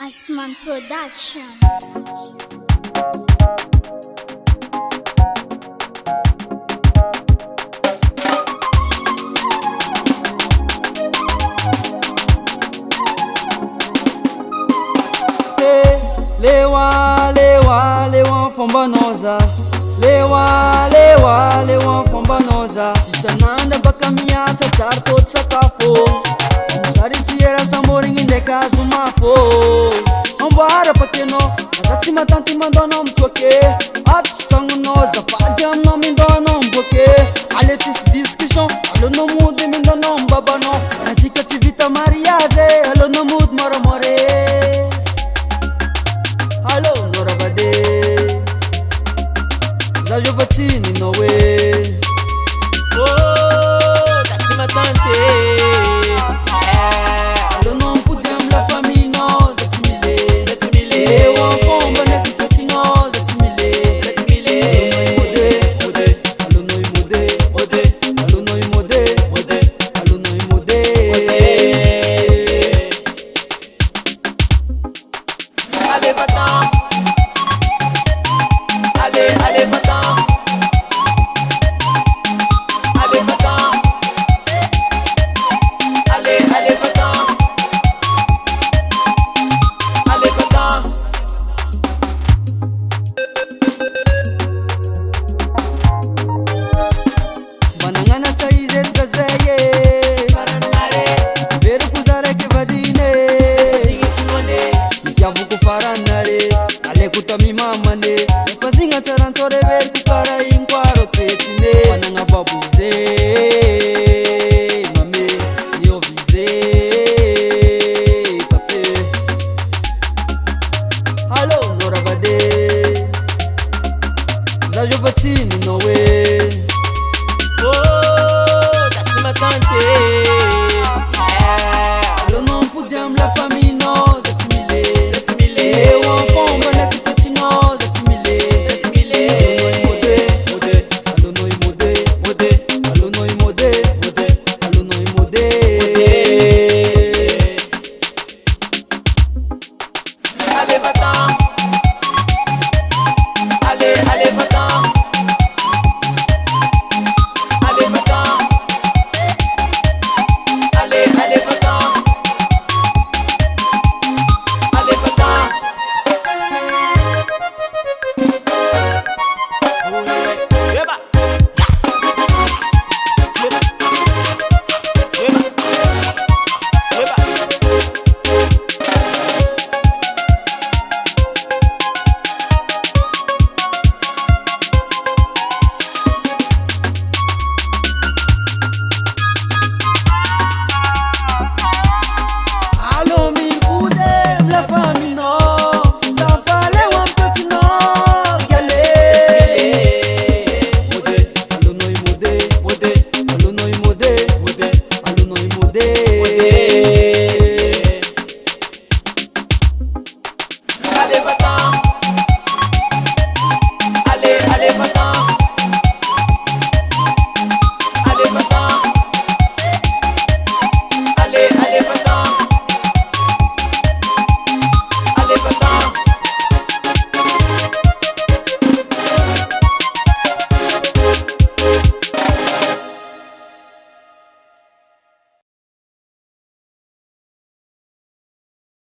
Asman Production. Lewa fomba noza. Lewa fomba noza. Isan'andro baka miasa tsara tody sakafo. Mizary tsiera samborigny ndraika azo mafô. Amboara pakenao aza tsy matanty mandônao mitoake. Ato tsy tsagnonao zafady aminao mindônao miboake. Ale tsisy discussion alonao mody mindônao mibabanao. Raha tsy vita mariage alonao mody moramore. Allô Noravade, za jovatini noe. Oh, that's my tante. Allô non putem la famille no, that's mille. That's mille. Lewa fomba ne tutoti no, that's mille. That's mille. Allô noi mode. Allô noi mode. Allô noi mode. Allez, va-t'en. Allez, va-t'en. Allez, va-t'en. Allez, va-t'en. Allez, va-t'en. Banangana taize zazeye. Faranare. Beru kuzare ke vadine. Sing it to one. Yavu kufaranare. Ale kutami mamane. Pazinga tarantore ver kukara inkwaro tetine. Bananga babuze. Mame nio vize. Pape. Allô Noravade. Zajo batini nowe. Oh, that's my tante. Allô non pudiam la famille.